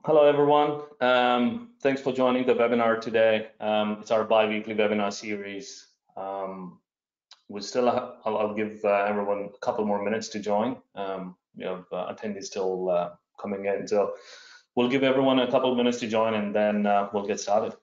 Hello, everyone. Thanks for joining the webinar today. It's our bi-weekly webinar series. I'll give everyone a couple more minutes to join. We have attendees still coming in, so we'll give everyone a couple of minutes to join, and then we'll get started.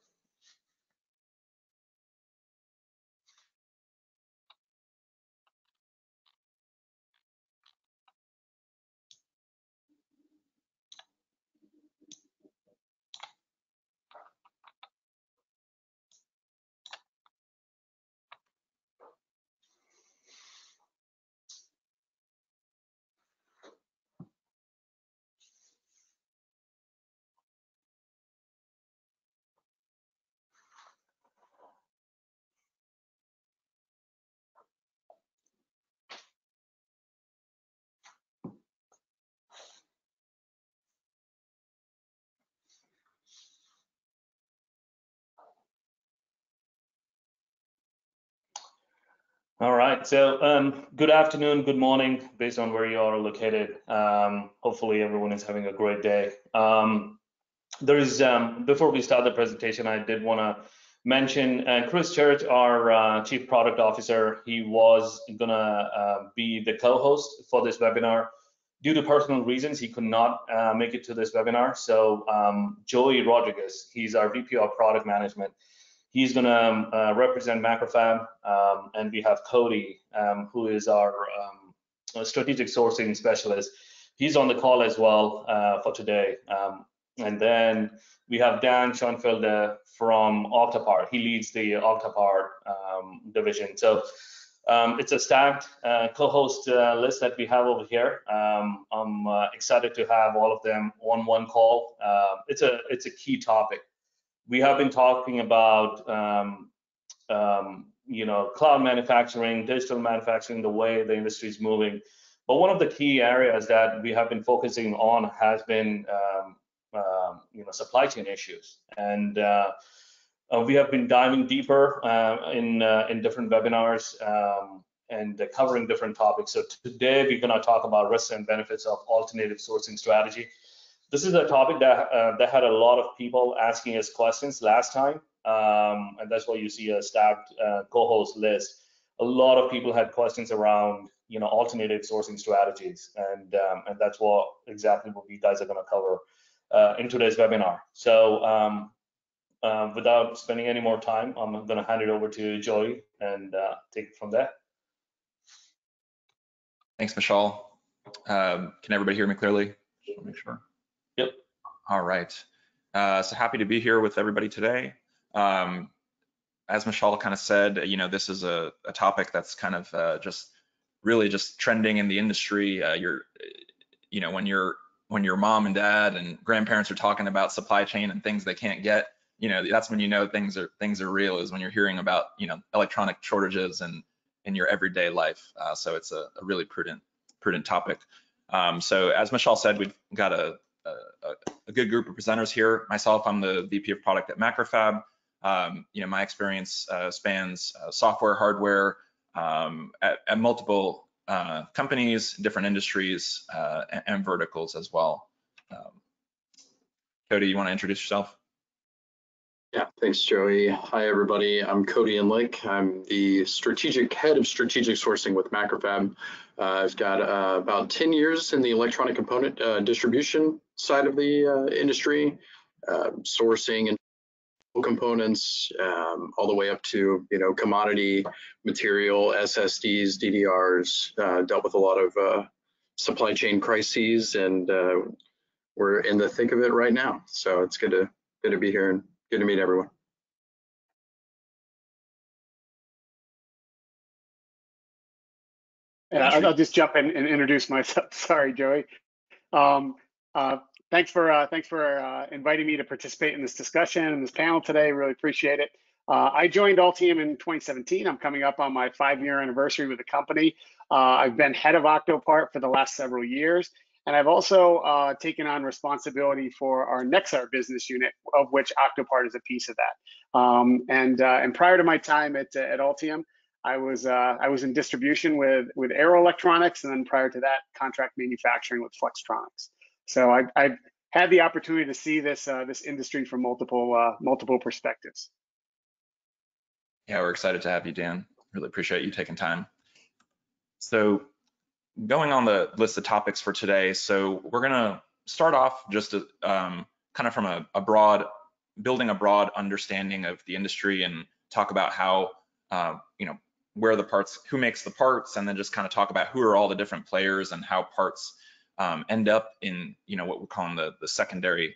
All right, so good afternoon, good morning, based on where you are located. Hopefully everyone is having a great day. Before we start the presentation, I did want to mention Chris Church, our Chief Product Officer. He was gonna be the co-host for this webinar. Due to personal reasons, he could not make it to this webinar. So Joey Rodriguez, he's our VP of Product Management. He's going to represent Macrofab, and we have Cody, who is our strategic sourcing specialist. He's on the call as well for today. And then we have Dan Schoenfelder from Octopart. He leads the Octopart division. So it's a stacked co-host list that we have over here. I'm excited to have all of them on one call. It's a key topic. We have been talking about cloud manufacturing, digital manufacturing, the way the industry is moving. But one of the key areas that we have been focusing on has been supply chain issues, and we have been diving deeper in different webinars and covering different topics. So today we're going to talk about risks and benefits of alternative sourcing strategy. This is a topic that had a lot of people asking us questions last time, and that's why you see a stacked co-host list. A lot of people had questions around, alternative sourcing strategies, and that's exactly what you guys are going to cover in today's webinar. So without spending any more time, I'm going to hand it over to Joey and take it from there. Thanks, Mishal. Can everybody hear me clearly? Just want to make sure. Yep. All right. So happy to be here with everybody today. As Mishal kind of said, this is a topic that's kind of really just trending in the industry. When your mom and dad and grandparents are talking about supply chain and things they can't get, that's when things are real, is when you're hearing about electronic shortages in your everyday life. So it's a really prudent topic. So as Mishal said, we've got a good group of presenters here. Myself, I'm the VP of Product at Macrofab. My experience spans software, hardware, at multiple companies, different industries, and verticals as well. Cody, you want to introduce yourself? Yeah, thanks, Joey. Hi, everybody. I'm Cody Enlick. I'm the head of strategic sourcing with Macrofab. I've got about 10 years in the electronic component distribution side of the industry, sourcing and components all the way up to commodity material, SSDs, DDRs. Dealt with a lot of supply chain crises, and we're in the thick of it right now. So it's good to be here and good to meet everyone. I'll just jump in and introduce myself. Sorry, Joey. Thanks for inviting me to participate in this discussion and this panel today. Really appreciate it. I joined Altium in 2017. I'm coming up on my 5-year anniversary with the company. I've been head of Octopart for the last several years, and I've also taken on responsibility for our Nexar business unit, of which Octopart is a piece of that. And prior to my time at Altium, I was in distribution with Aero Electronics, and then prior to that, contract manufacturing with Flextronics. So I've had the opportunity to see this this industry from multiple perspectives. Yeah, we're excited to have you, Dan. Really appreciate you taking time. So going on the list of topics for today, so we're gonna start off just kind of from a broad, building a broad understanding of the industry and talk about how, you know, where the parts, who makes the parts, and then just kind of talk about who are all the different players and how parts end up in, you know, what we're calling the secondary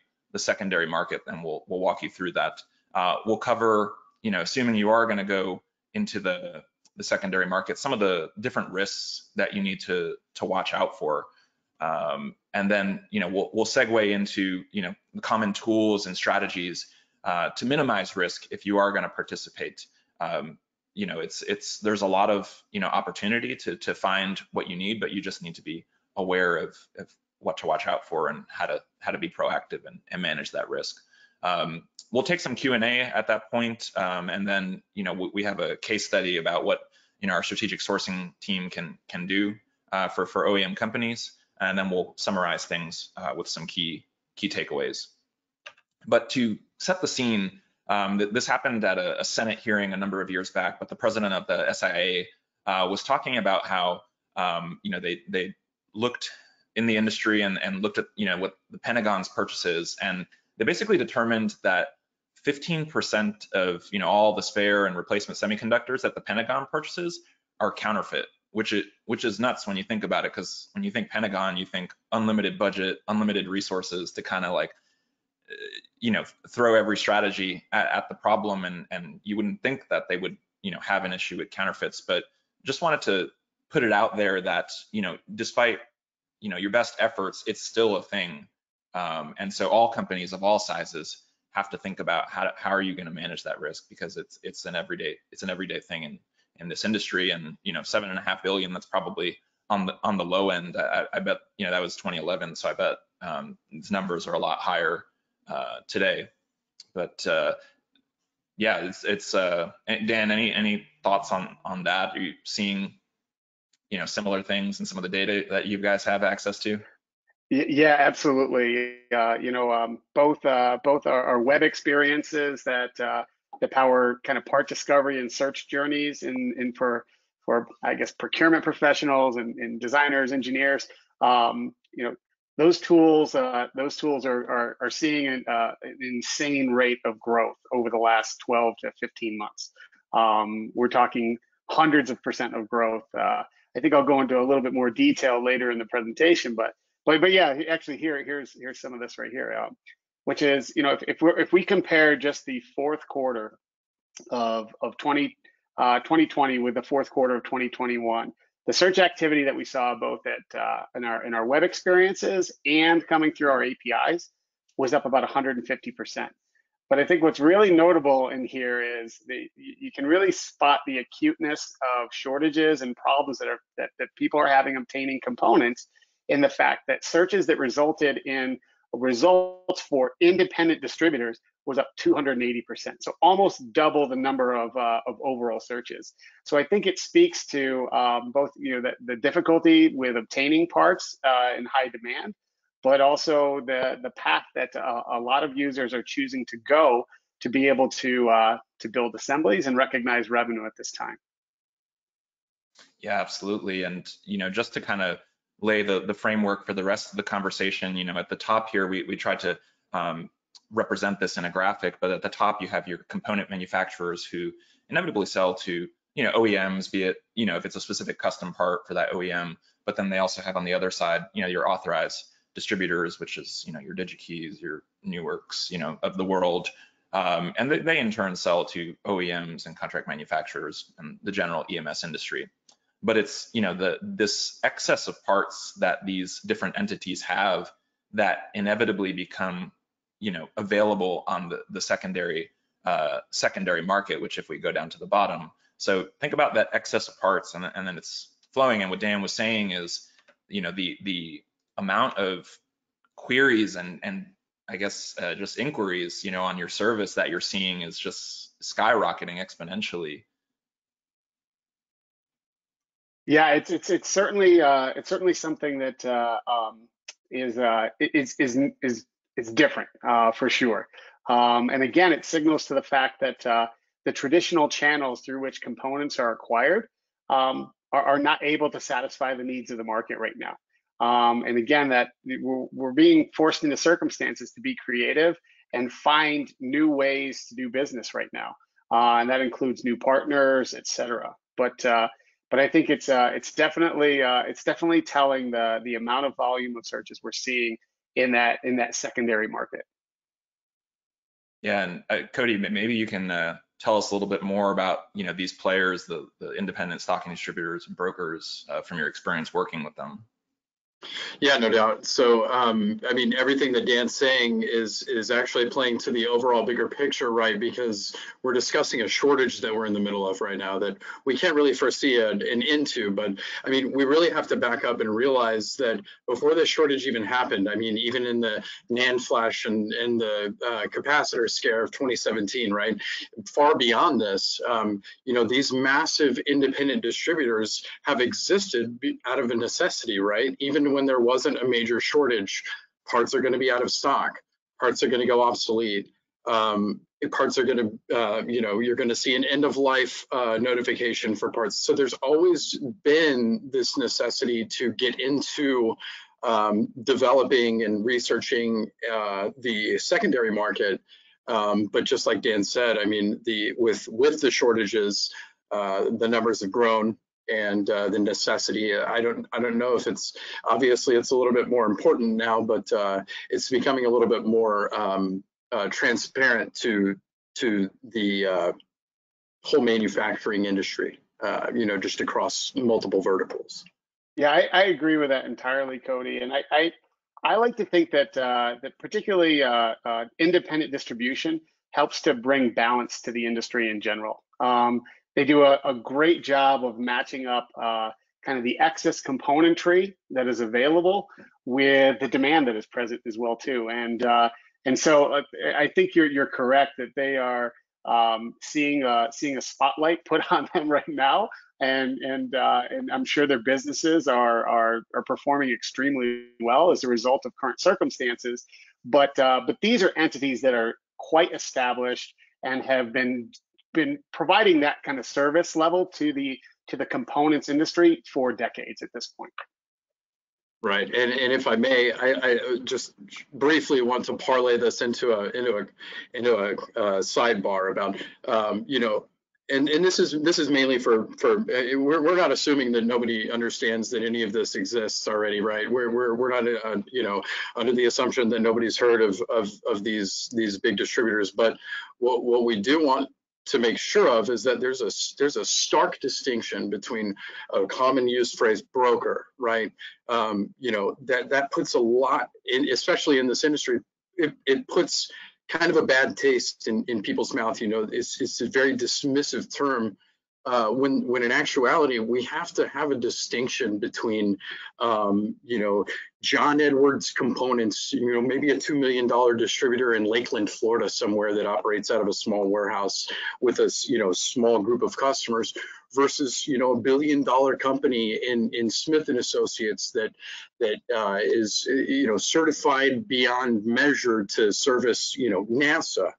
market, and we'll walk you through that. We'll cover, you know, assuming you are going to go into the secondary market, some of the different risks that you need to watch out for. And then, you know, we'll segue into, you know, the common tools and strategies to minimize risk if you are going to participate. You know, there's a lot of, you know, opportunity to find what you need, but you just need to be aware of what to watch out for and how to be proactive and manage that risk. We'll take some Q&A at that point, and then, you know, we have a case study about what, you know, our strategic sourcing team can do for OEM companies, and then we'll summarize things with some key takeaways. But to set the scene, this happened at a Senate hearing a number of years back, but the president of the SIA was talking about how, you know, they looked in the industry and looked at, you know, what the Pentagon's purchases, and they basically determined that 15% of, you know, all the spare and replacement semiconductors that the Pentagon purchases are counterfeit, which is nuts when you think about it, because when you think Pentagon, you think unlimited budget, unlimited resources to kind of like, you know, throw every strategy at the problem, and you wouldn't think that they would, you know, have an issue with counterfeits. But just wanted to put it out there that, you know, despite, you know, your best efforts, it's still a thing. And so all companies of all sizes have to think about how are you going to manage that risk, because it's an everyday thing in this industry. And, you know, 7.5 billion, that's probably on the low end. I bet, you know, that was 2011, so I bet these numbers are a lot higher today. But yeah, it's Dan, any thoughts on that? Are you seeing, you know, similar things in some of the data that you guys have access to? Yeah, absolutely. You know, both our web experiences that power kind of part discovery and search journeys, and for I guess procurement professionals and designers, engineers. You know, those tools are seeing an insane rate of growth over the last 12 to 15 months. We're talking hundreds of % of growth. I think I'll go into a little bit more detail later in the presentation, but yeah, actually here's some of this right here, which is, you know, if we compare just the fourth quarter of 2020 with the fourth quarter of 2021, the search activity that we saw both at in our web experiences and coming through our APIs was up about 150%. But I think what's really notable in here is you can really spot the acuteness of shortages and problems that people are having obtaining components, in the fact that searches that resulted in results for independent distributors was up 280%. So almost double the number of overall searches. So I think it speaks to both, you know, the difficulty with obtaining parts in high demand, but also the path that a lot of users are choosing to go to be able to build assemblies and recognize revenue at this time. Yeah, absolutely. And, you know, just to kind of lay the framework for the rest of the conversation, you know, at the top here, we tried to represent this in a graphic, but at the top you have your component manufacturers who inevitably sell to, you know, OEMs, be it, you know, if it's a specific custom part for that OEM, but then they also have on the other side, you know, your authorized distributors, which is, you know, your DigiKeys, your Newarks, you know, of the world. And they in turn sell to OEMs and contract manufacturers and the general EMS industry. But it's, you know, this excess of parts that these different entities have that inevitably become, you know, available on the secondary market, which if we go down to the bottom. So think about that excess of parts, and then it's flowing. And what Dan was saying is, you know, the amount of queries and I guess just inquiries, you know, on your service that you're seeing is just skyrocketing exponentially. Yeah, it's certainly something that is different for sure. And again, it signals to the fact that the traditional channels through which components are acquired are not able to satisfy the needs of the market right now. And again, that we're being forced into circumstances to be creative and find new ways to do business right now, and that includes new partners, et cetera. But I think it's definitely telling the amount of volume of searches we're seeing in that secondary market. Yeah, and Cody, maybe you can tell us a little bit more about these players, the independent stocking distributors and brokers, from your experience working with them. Yeah, no doubt. So, I mean, everything that Dan's saying is actually playing to the overall bigger picture, right? Because we're discussing a shortage that we're in the middle of right now that we can't really foresee an end to. But I mean, we really have to back up and realize that before this shortage even happened, I mean, even in the NAND flash and the capacitor scare of 2017, right? Far beyond this, these massive independent distributors have existed out of a necessity, right? Even when there wasn't a major shortage, parts are going to be out of stock, parts are going to go obsolete, parts are going to, you're going to see an end of life notification for parts. So there's always been this necessity to get into developing and researching the secondary market. But just like Dan said, I mean, with the shortages, the numbers have grown. And the necessity, I don't know if it's obviously it's a little bit more important now, but it's becoming a little bit more transparent to the whole manufacturing industry, just across multiple verticals. Yeah, I agree with that entirely, Cody. And I like to think that that particularly independent distribution helps to bring balance to the industry in general. They do a great job of matching up kind of the excess componentry that is available with the demand that is present as well too. And so I think you're correct that they are seeing a spotlight put on them right now, and I'm sure their businesses are performing extremely well as a result of current circumstances. But these are entities that are quite established and have been providing that kind of service level to the components industry for decades at this point. Right, and if I may, I just briefly want to parlay this into a sidebar about and this is mainly for we're not assuming that nobody understands that any of this exists already, right? We're not under the assumption that nobody's heard of these big distributors, but what we do want to make sure of is that there's a stark distinction between a common use phrase broker, right? That puts a lot in, especially in this industry, it puts kind of a bad taste in people's mouth. It's a very dismissive term, when in actuality we have to have a distinction between John Edwards Components, maybe a $2 million distributor in Lakeland, Florida somewhere that operates out of a small warehouse with a small group of customers, versus a $1 billion company in Smith and Associates that is certified beyond measure to service NASA,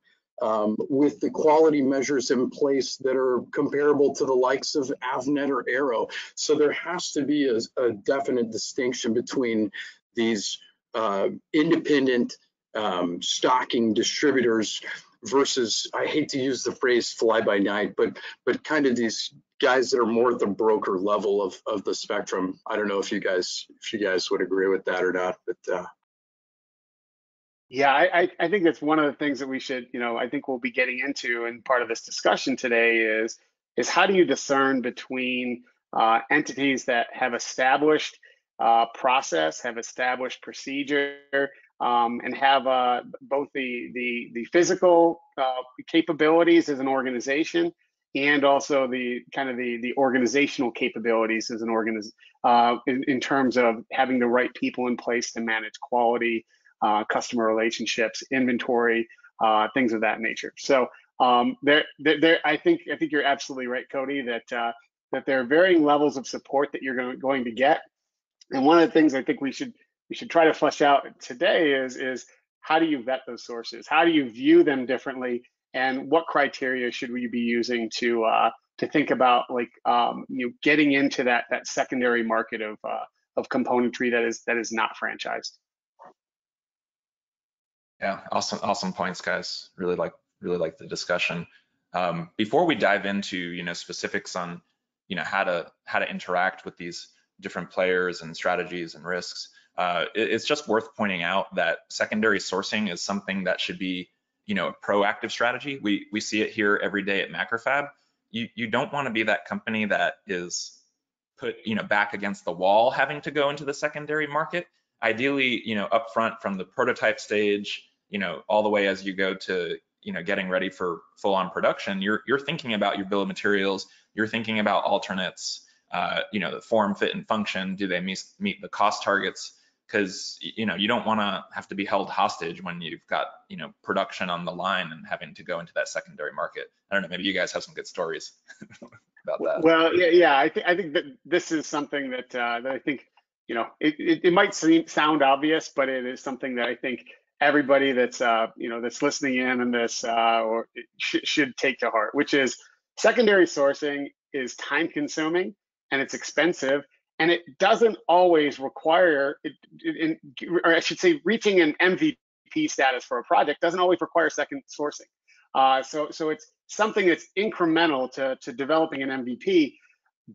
with the quality measures in place that are comparable to the likes of Avnet or Arrow. So there has to be a definite distinction between these independent stocking distributors versus, I hate to use the phrase fly by night, but kind of these guys that are more at the broker level of the spectrum. I don't know if you guys would agree with that or not, but yeah, I think that's one of the things that we should, I think we'll be getting into, and part of this discussion today is how do you discern between entities that have established process, have established procedure, and have both the physical capabilities as an organization, and also the organizational capabilities as an in terms of having the right people in place to manage quality, customer relationships, inventory, things of that nature. So I think you're absolutely right, Cody, that there are varying levels of support that you're going to get. And one of the things I think we should try to flesh out today is how do you vet those sources? How do you view them differently? And what criteria should we be using to think about, like, getting into that secondary market of componentry that is not franchised? Yeah, awesome points, guys. Really like the discussion. Before we dive into specifics on how to interact with these different players and strategies and risks, it's just worth pointing out that secondary sourcing is something that should be a proactive strategy. We see it here every day at Macrofab. You don't want to be that company that is put back against the wall having to go into the secondary market. Ideally, upfront from the prototype stage, all the way as you go to getting ready for full-on production, you're thinking about your bill of materials, you're thinking about alternates, the form, fit, and function. Do they meet the cost targets? Because you don't want to have to be held hostage when you've got production on the line and having to go into that secondary market. I don't know, maybe you guys have some good stories about that. Well, yeah, I think that this is something that I think it might sound obvious, but it is something that I think everybody that's that's listening in on this should take to heart, which is secondary sourcing is time consuming and it's expensive, and it doesn't always require or I should say, reaching an MVP status for a project doesn't always require second sourcing. So it's something that's incremental to developing an MVP.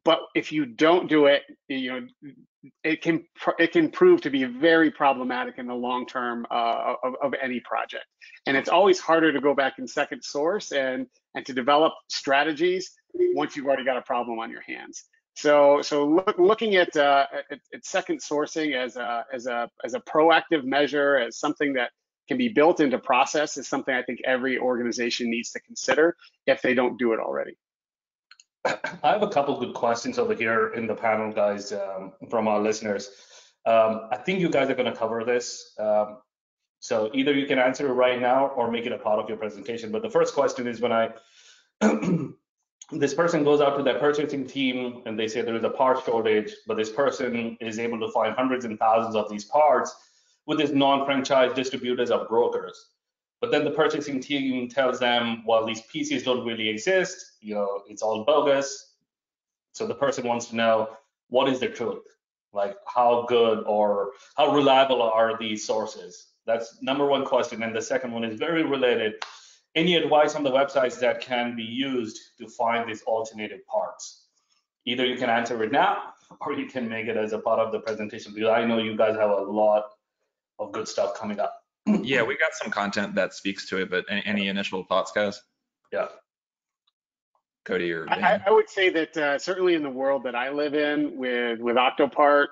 But if you don't do it, it can prove to be very problematic in the long term of any project. And it's always harder to go back and second source and to develop strategies once you've already got a problem on your hands. So looking at second sourcing as a proactive measure, as something that can be built into process, is something I think every organization needs to consider if they don't do it already. I have a couple good questions over here in the panel, guys, from our listeners. I think you guys are going to cover this. So either you can answer it right now or make it a part of your presentation. But the first question is, when this person goes out to their purchasing team and they say there is a part shortage, but this person is able to find hundreds and thousands of these parts with his non-franchise distributors or brokers. But then the purchasing team tells them, well, these pieces don't really exist, it's all bogus. So the person wants to know, what is the truth? Like, how good or how reliable are these sources? That's number one question. And the second one is very related. Any advice on the websites that can be used to find these alternative parts? Either you can answer it now, or you can make it as a part of the presentation, because I know you guys have a lot of good stuff coming up. Yeah, we got some content that speaks to it, but any initial thoughts, guys? Yeah. Cody or Dan? I would say that certainly in the world that I live in with Octopart,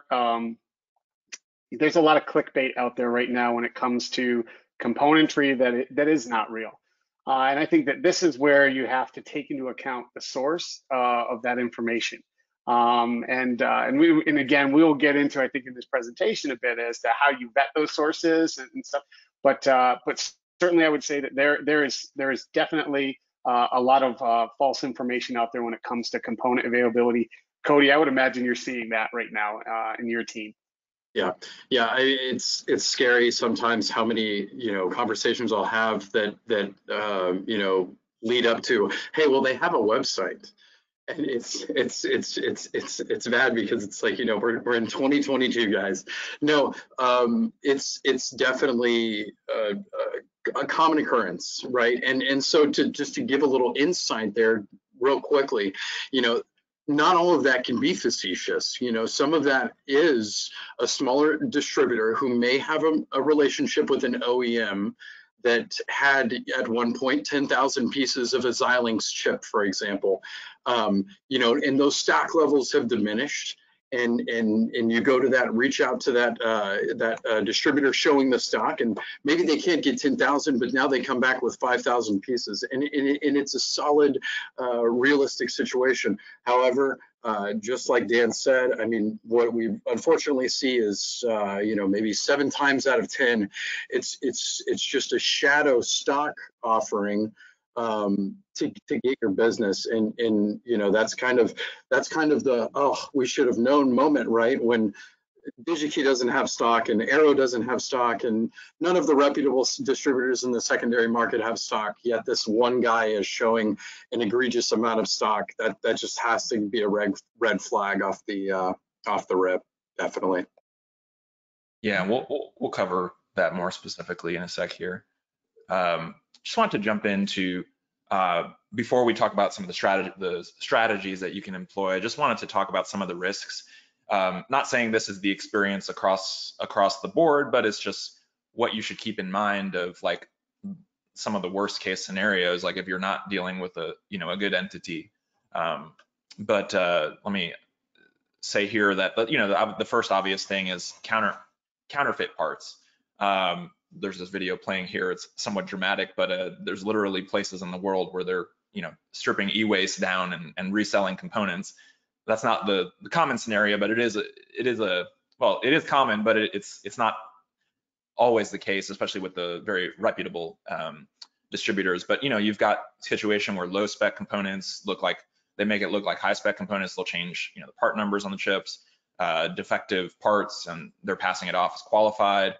there's a lot of clickbait out there right now when it comes to componentry that is not real. And I think that this is where you have to take into account the source of that information. And again, we will get into, I think, in this presentation a bit as to how you vet those sources and stuff. But certainly, I would say that there is definitely a lot of false information out there when it comes to component availability. Cody, I would imagine you're seeing that right now in your team. Yeah, it's scary sometimes how many conversations I'll have that lead up to, hey, well, they have a website. And it's bad because it's like, we're in 2022, guys. No, it's definitely a common occurrence, right? And so just to give a little insight there real quickly, not all of that can be facetious. Some of that is a smaller distributor who may have a relationship with an OEM that had at one point 10,000 pieces of a Xilinx chip, for example, and those stock levels have diminished, and you go to that, reach out to that distributor showing the stock, and maybe they can't get 10,000, but now they come back with 5,000 pieces, and it's a solid, realistic situation. However, just like Dan said, I mean, what we unfortunately see is, maybe 7 times out of 10, it's just a shadow stock offering to get your business, and that's kind of the, oh, we should have known moment, right? When DigiKey doesn't have stock, and Arrow doesn't have stock, and none of the reputable distributors in the secondary market have stock. Yet this one guy is showing an egregious amount of stock. That just has to be a red flag off the rip, definitely. Yeah, we'll cover that more specifically in a sec here. Just want to jump into before we talk about some of the strategies that you can employ. I just wanted to talk about some of the risks. Not saying this is the experience across the board, but it's just what you should keep in mind of like some of the worst case scenarios, like if you're not dealing with a good entity. But let me say here that the first obvious thing is counterfeit parts. There's this video playing here. It's somewhat dramatic, but there's literally places in the world where they're stripping e-waste down and reselling components. That's not the common scenario, but it is common, but it's not always the case, especially with the very reputable distributors. But you've got a situation where low spec components they make it look like high spec components. They'll change the part numbers on the chips, defective parts, and they're passing it off as qualified.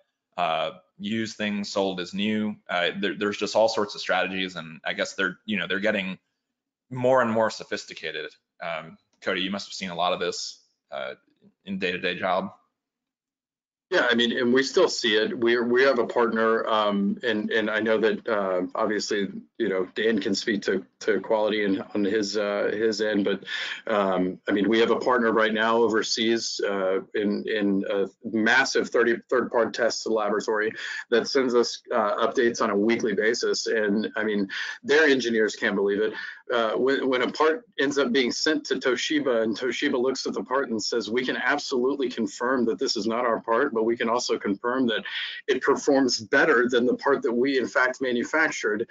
Used things sold as new. There's just all sorts of strategies, and I guess they're getting more and more sophisticated. Cody, you must have seen a lot of this in day-to-day job. Yeah, I mean, and we still see it. We have a partner, and I know that obviously, Dan can speak to quality and on his end, but I mean, we have a partner right now overseas in a massive third-party test laboratory that sends us updates on a weekly basis, and I mean, their engineers can't believe it. When a part ends up being sent to Toshiba and Toshiba looks at the part and says, we can absolutely confirm that this is not our part, but we can also confirm that it performs better than the part that we in fact manufactured,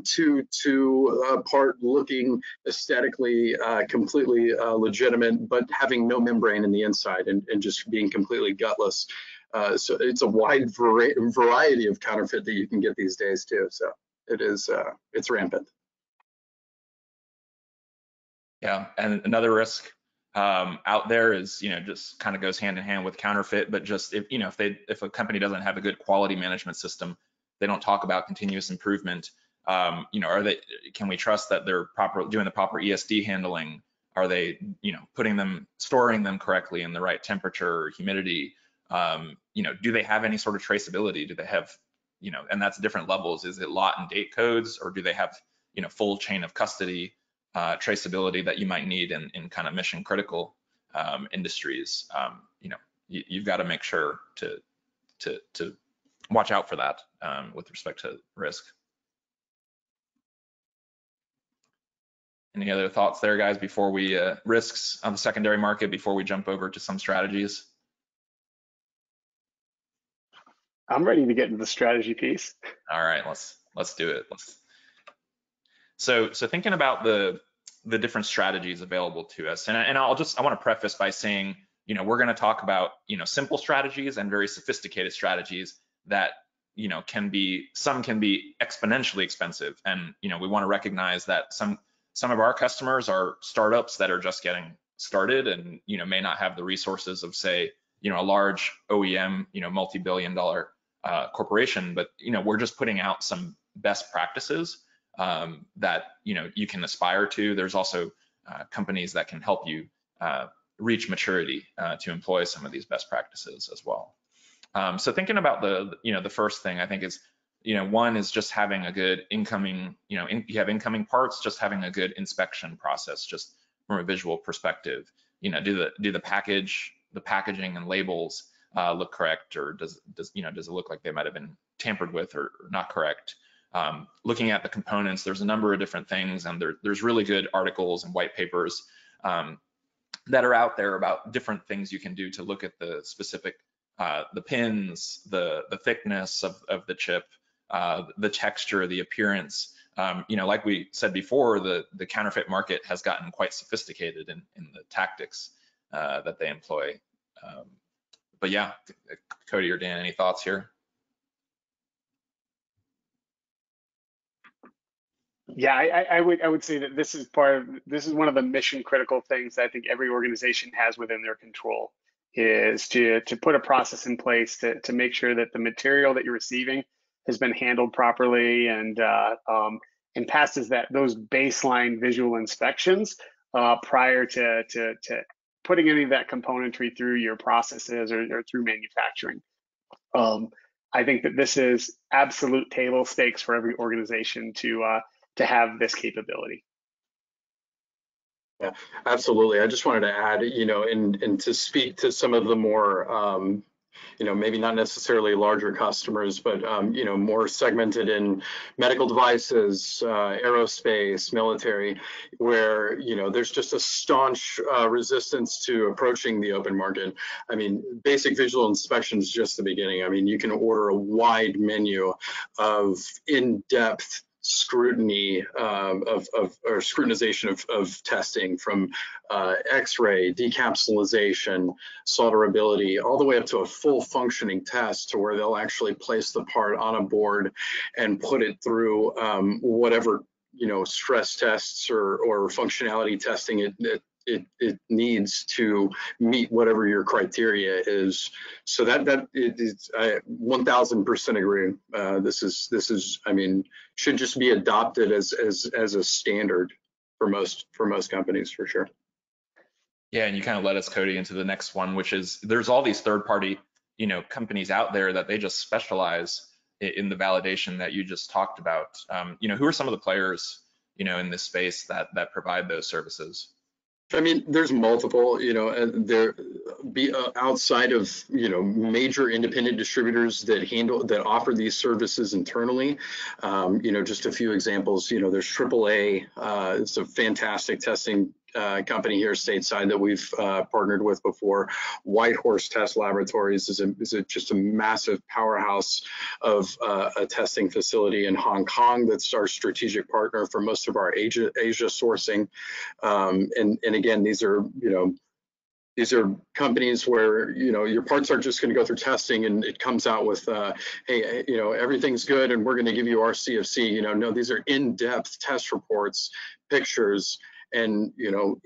to a part looking aesthetically completely legitimate, but having no membrane in the inside and just being completely gutless. So it's a wide variety of counterfeit that you can get these days too. So it's rampant. Yeah, and another risk out there is, just kind of goes hand in hand with counterfeit, but just if a company doesn't have a good quality management system, they don't talk about continuous improvement. Can we trust that they're doing the proper ESD handling? Are they, storing them correctly in the right temperature or humidity? Do they have any sort of traceability? Do they have, and that's different levels. Is it lot and date codes, or do they have, full chain of custody traceability that you might need in kind of mission critical industries? You've got to make sure to watch out for that with respect to risk. Any other thoughts there, guys, before we risks on the secondary market before we jump over to some strategies? I'm ready to get into the strategy piece. All right, let's do it. So thinking about the different strategies available to us, and I want to preface by saying, we're going to talk about simple strategies and very sophisticated strategies that can be exponentially expensive, and we want to recognize that some of our customers are startups that are just getting started and may not have the resources of, say, a large OEM, multi-billion-dollar corporation, but we're just putting out some best practices that you can aspire to. There's also companies that can help you reach maturity to employ some of these best practices as well. So thinking about the first thing, I think is one is just having a good incoming, you have incoming parts, just having a good inspection process, just from a visual perspective. Do the packaging and labels look correct, or does it look like they might have been tampered with or not correct? Looking at the components, there's a number of different things, and there's really good articles and white papers that are out there about different things you can do to look at the specific, the pins, the thickness of the chip, the texture, the appearance. Like we said before, the counterfeit market has gotten quite sophisticated in the tactics that they employ. But yeah, Cody or Dan, any thoughts here? Yeah, I would say that this is one of the mission critical things that I think every organization has within their control. is to put a process in place to make sure that the material that you're receiving has been handled properly and passes those baseline visual inspections prior to putting any of that componentry through your processes or through manufacturing. I think that this is absolute table stakes for every organization to have this capability. Yeah, absolutely. I just wanted to add, and to speak to some of the more, maybe not necessarily larger customers, but, more segmented in medical devices, aerospace, military, where, there's just a staunch resistance to approaching the open market. I mean, basic visual inspection is just the beginning. I mean, you can order a wide menu of in-depth scrutiny or scrutinization of testing, from X-ray, decapsulation, solderability, all the way up to a full functioning test, to where they'll actually place the part on a board and put it through whatever stress tests or functionality testing it needs to meet whatever your criteria is. So that is, I 1000% agree. This is, I mean, should just be adopted as a standard for most companies, for sure. Yeah, and you kind of led us, Cody, into the next one, which is there's all these third-party, companies out there that they just specialize in the validation that you just talked about. Who are some of the players, in this space that provide those services? I mean, there's multiple, and there be outside of, major independent distributors that offer these services internally. Just a few examples. There's AAA. It's a fantastic testing company here stateside that we've partnered with before. Whitehorse Test Laboratories is just a massive powerhouse of a testing facility in Hong Kong. That's our strategic partner for most of our Asia sourcing. And again, these are companies where your parts aren't just going to go through testing and it comes out with hey, everything's good and we're going to give you our CFC. No, these are in-depth test reports, pictures, and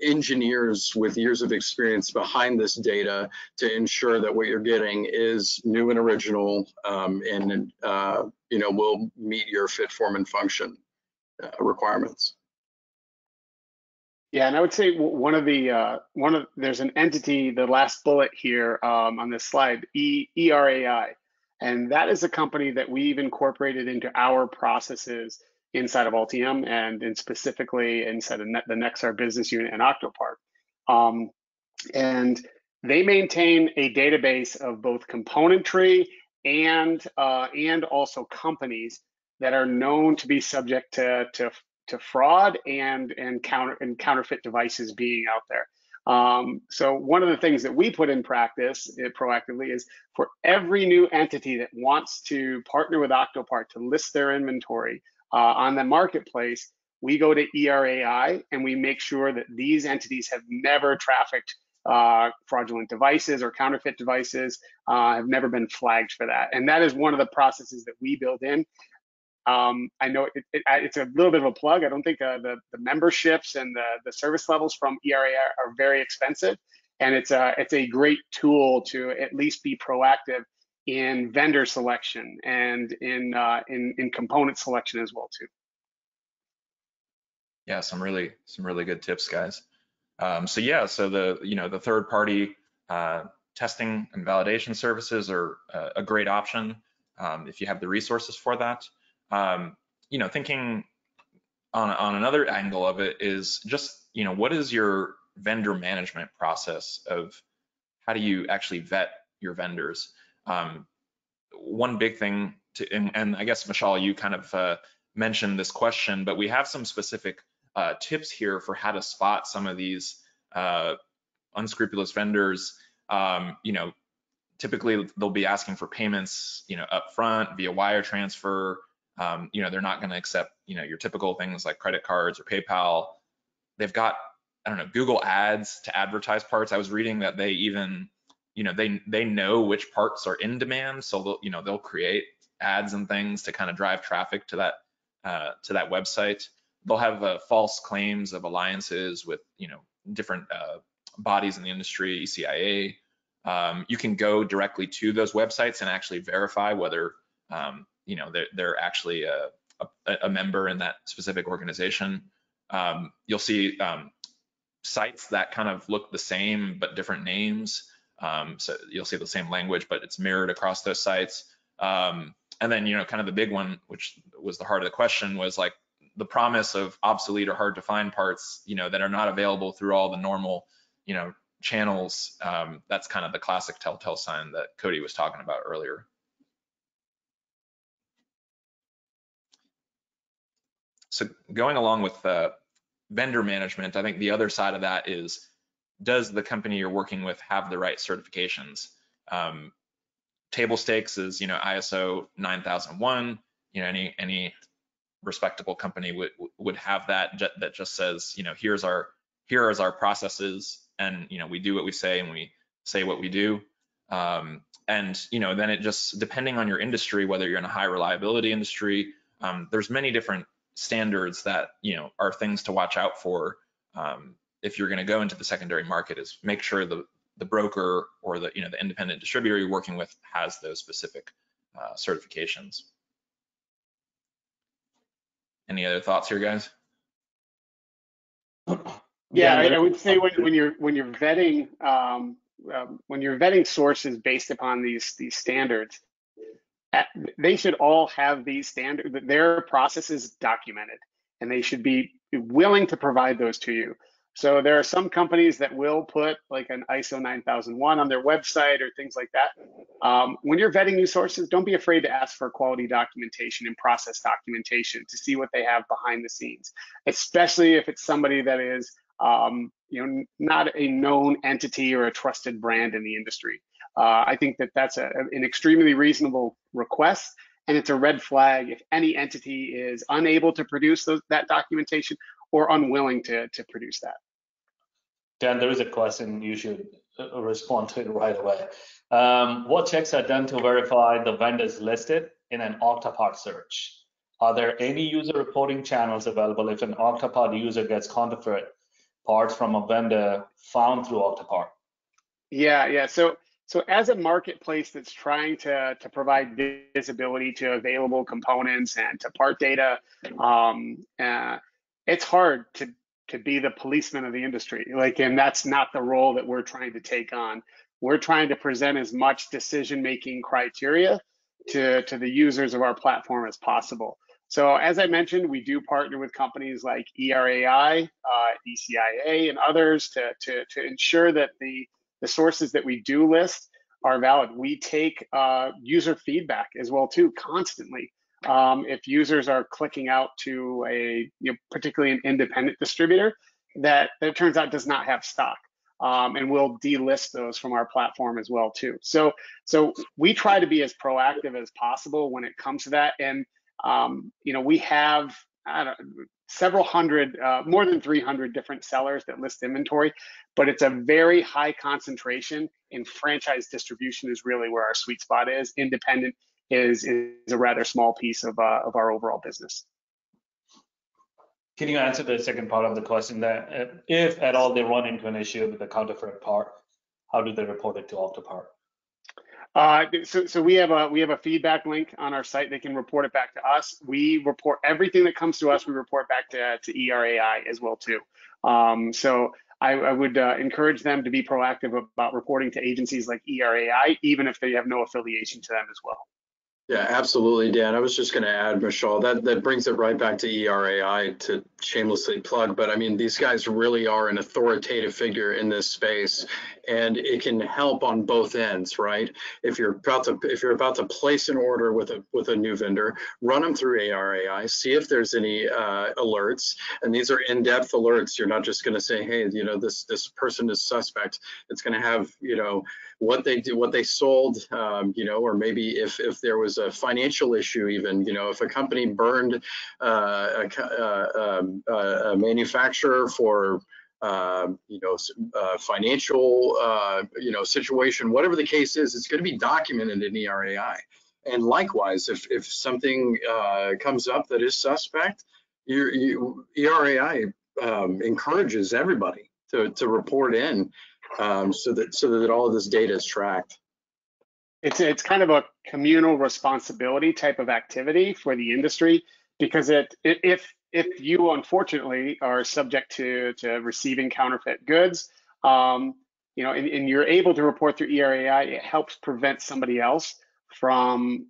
engineers with years of experience behind this data to ensure that what you're getting is new and original, and will meet your fit, form, and function requirements. Yeah, and I would say there's an entity, the last bullet here on this slide, ERAI, and that is a company that we've incorporated into our processes inside of Altium and specifically inside of the Nexar business unit and Octopart. And they maintain a database of both componentry and also companies that are known to be subject to fraud and counterfeit devices being out there. So one of the things that we put in practice proactively is, for every new entity that wants to partner with Octopart to list their inventory on the marketplace, we go to ERAI and we make sure that these entities have never trafficked fraudulent devices or counterfeit devices, have never been flagged for that. And that is one of the processes that we build in. I know it's a little bit of a plug. I don't think the memberships and the service levels from ERAI are very expensive, and it's a great tool to at least be proactive in vendor selection and in component selection as well too. Yeah, some really good tips, guys. So the third party testing and validation services are a great option if you have the resources for that. Thinking on another angle of it is just, what is your vendor management process of how do you actually vet your vendors? One big thing and I guess, Michelle, you kind of mentioned this question, but we have some specific tips here for how to spot some of these unscrupulous vendors. Typically they'll be asking for payments, up front via wire transfer. They're not going to accept, your typical things like credit cards or PayPal. They've got, Google Ads to advertise parts. I was reading that they even, they know which parts are in demand, so they'll create ads and things to kind of drive traffic to that website. They'll have false claims of alliances with, different bodies in the industry, ECIA, You can go directly to those websites and actually verify whether they're actually a member in that specific organization. You'll see sites that kind of look the same but different names. So you'll see the same language, but it's mirrored across those sites. And then, kind of the big one, which was the heart of the question, was like the promise of obsolete or hard to find parts, that are not available through all the normal, channels. That's kind of the classic telltale sign that Cody was talking about earlier. So going along with vendor management, I think the other side of that is, does the company you're working with have the right certifications? Table stakes is, ISO 9001. Any respectable company would have that just says, here is our processes, and we do what we say and we say what we do. And then it just, depending on your industry, whether you're in a high reliability industry, there's many different standards that are things to watch out for. If you're going to go into the secondary market, is make sure the broker or the the independent distributor you're working with has those specific certifications. Any other thoughts here, guys? Yeah, I would say when you're vetting sources based upon these standards, they should all have these standards, their processes documented, and they should be willing to provide those to you. So there are some companies that will put like an ISO 9001 on their website or things like that. When you're vetting new sources, don't be afraid to ask for quality documentation and process documentation to see what they have behind the scenes, especially if it's somebody that is not a known entity or a trusted brand in the industry. I think that's an extremely reasonable request, and it's a red flag if any entity is unable to produce that documentation or unwilling to produce that. Dan, there is a question, you should respond to it right away. What checks are done to verify the vendors listed in an Octopart search? Are there any user reporting channels available if an Octopart user gets counterfeit parts from a vendor found through Octopart? Yeah. So as a marketplace that's trying to provide visibility to available components and to part data, it's hard to be the policeman of the industry. And that's not the role that we're trying to take on. We're trying to present as much decision-making criteria to the users of our platform as possible. So as I mentioned, we do partner with companies like ERAI, ECIA, and others to ensure that the sources that we do list are valid. We take user feedback as well too, constantly. If users are clicking out to particularly an independent distributor that it turns out does not have stock, and we'll delist those from our platform as well too. So we try to be as proactive as possible when it comes to that. And we have several hundred, more than 300 different sellers that list inventory, but it's a very high concentration in franchise distribution is really where our sweet spot is. Independent is a rather small piece of our overall business. Can you answer the second part of the question, that if at all they run into an issue with the counterfeit part, how do they report it to Octopart? So we have a feedback link on our site. They can report it back to us. We report everything that comes to us. We report back to ERAI as well too. So I would encourage them to be proactive about reporting to agencies like ERAI, even if they have no affiliation to them as well. Yeah, absolutely, Dan. I was just going to add, Michelle, that brings it right back to ERAI to shamelessly plug. But I mean, these guys really are an authoritative figure in this space, and it can help on both ends, right? If you're about to place an order with a new vendor, run them through ERAI, see if there's any alerts, and these are in-depth alerts. You're not just going to say, hey, this person is suspect. It's going to have what they do, what they sold, or maybe if there was a financial issue, even, if a company burned a manufacturer for financial situation, whatever the case is, it's going to be documented in ERAI. And likewise, if something comes up that is suspect, ERAI encourages everybody to report in. so that all of this data is tracked. It's kind of a communal responsibility type of activity for the industry, because if you unfortunately are subject to receiving counterfeit goods, you know, and you're able to report through ERAI, it helps prevent somebody else from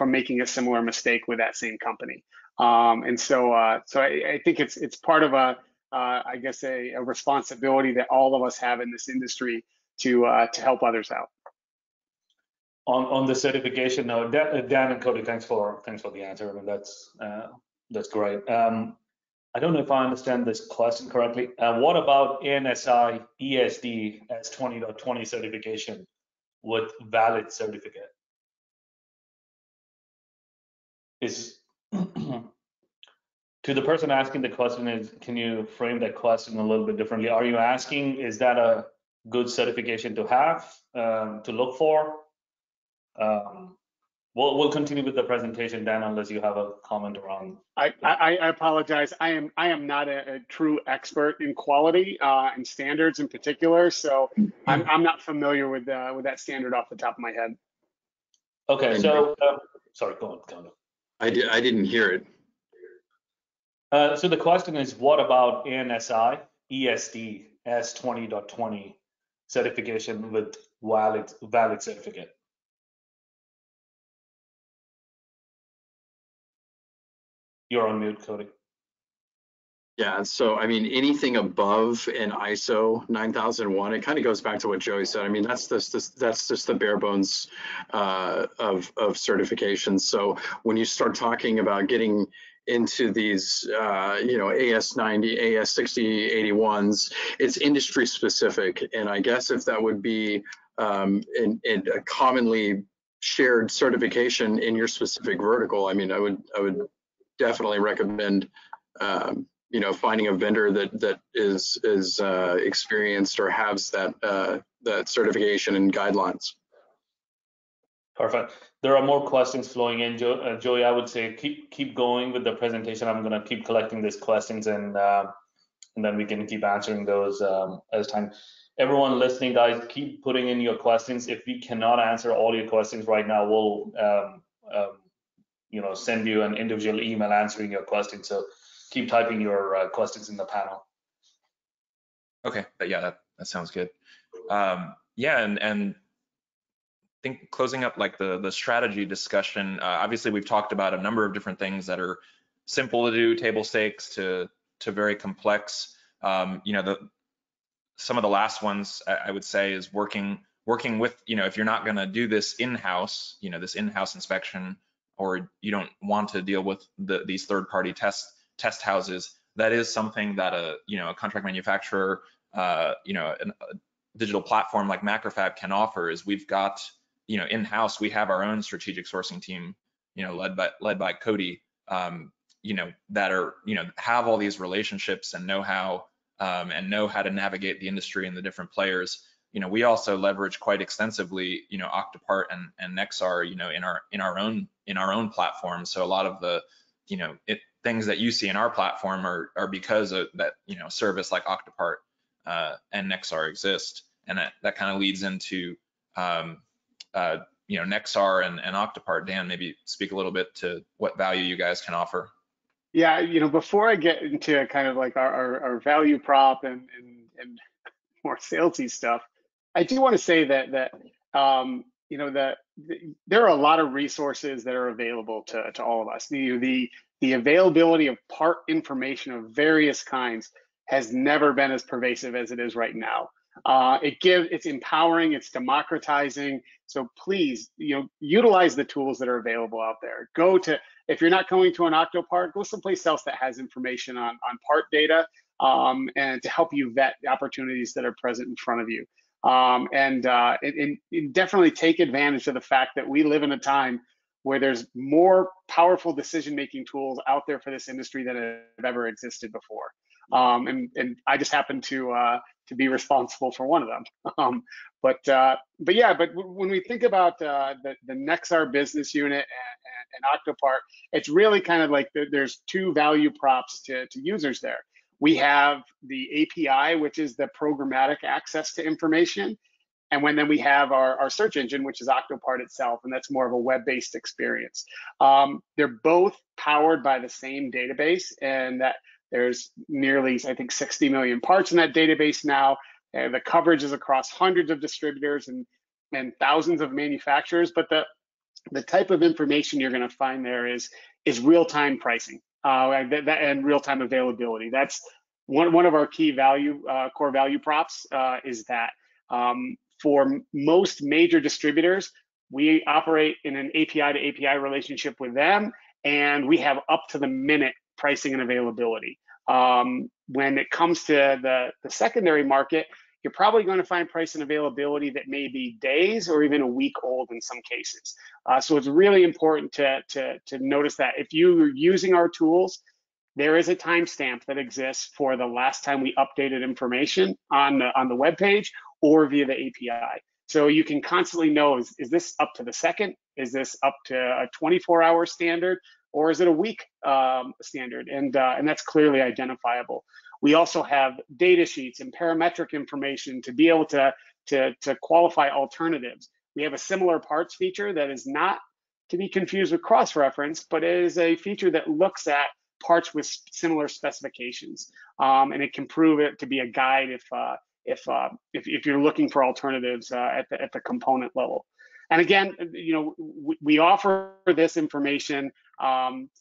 making a similar mistake with that same company. And so I think it's part of I guess a responsibility that all of us have in this industry to help others out. On the certification note, Dan and Cody, thanks for the answer. I mean, that's great. I don't know if I understand this question correctly. What about ANSI ESD S20.20 certification with valid certificate? Is to the person asking the question, can you frame that question a little bit differently? Are you asking, is that a good certification to have, to look for? We'll continue with the presentation, Dan, unless you have a comment around. I apologize. I am not a true expert in quality and standards in particular, so I'm not familiar with that standard off the top of my head. Okay, so sorry, go on. I didn't hear it. So the question is, what about ANSI ESD S20.20 certification with valid certificate? You're on mute, Cody. Yeah, so I mean, anything above an ISO 9001, it kind of goes back to what Joey said. I mean, that's just the bare bones of certifications. So when you start talking about getting into these, you know, AS90, AS60, 81s, it's industry specific. And I guess if that would be in a commonly shared certification in your specific vertical, I mean, I would definitely recommend, you know, finding a vendor that is experienced or has that certification and guidelines. Perfect. There are more questions flowing in, Joey. I would say keep going with the presentation. I'm going to keep collecting these questions, and then we can keep answering those as time. Everyone listening, guys, keep putting in your questions. If we cannot answer all your questions right now, we'll you know, send you an individual email answering your questions. So keep typing your questions in the panel. Okay, but yeah, that sounds good. Yeah, and I think closing up like the strategy discussion, obviously we've talked about a number of different things that are simple to do, table stakes to very complex. You know, some of the last ones I would say is working with, you know, if you're not going to do this in-house, you know, this in-house inspection, or you don't want to deal with these third-party test houses, that is something that you know, a contract manufacturer, you know, a digital platform like MacroFab can offer. Is we've got, you know, in-house, we have our own strategic sourcing team, you know, led by Cody, you know, that are, you know, have all these relationships and know-how, and know how to navigate the industry and the different players. You know, we also leverage quite extensively, you know, Octopart and Nexar, you know, in our own platform. So a lot of the, you know, things that you see in our platform are because of that, you know, service like Octopart and Nexar exist, and that kind of leads into you know, Nexar and Octopart. Dan, maybe speak a little bit to what value you guys can offer. Yeah, you know, before I get into kind of like our value prop and more salesy stuff, I do want to say that you know, that there are a lot of resources that are available to all of us. The availability of part information of various kinds has never been as pervasive as it is right now. It's empowering, it's democratizing. So please, you know, utilize the tools that are available out there. If you're not going to an Octopart, go someplace else that has information on part data, and to help you vet the opportunities that are present in front of you. And definitely take advantage of the fact that we live in a time where there's more powerful decision-making tools out there for this industry than have ever existed before. And I just happen to be responsible for one of them. But when we think about the Nexar business unit and Octopart, it's really kind of like there's two value props to users there. We have the API, which is the programmatic access to information. And then we have our search engine, which is Octopart itself, and that's more of a web-based experience. They're both powered by the same database, and that there's nearly, I think, 60 million parts in that database now. The coverage is across hundreds of distributors and thousands of manufacturers. But the type of information you're going to find there is real-time pricing and real-time availability. That's one of our key core value props is that. For most major distributors, we operate in an API to API relationship with them, and we have up to the minute pricing and availability. When it comes to the secondary market, you're probably going to find price and availability that may be days or even a week old in some cases. So it's really important to notice that if you're using our tools, there is a timestamp that exists for the last time we updated information on the web page or via the API. So you can constantly know, is this up to the second? Is this up to a 24-hour standard? Or is it a week standard? And that's clearly identifiable. We also have data sheets and parametric information to be able to qualify alternatives. We have a similar parts feature that is not to be confused with cross-reference, but it is a feature that looks at parts with similar specifications, and it can prove it to be a guide if you're looking for alternatives at the component level. And again, we offer this information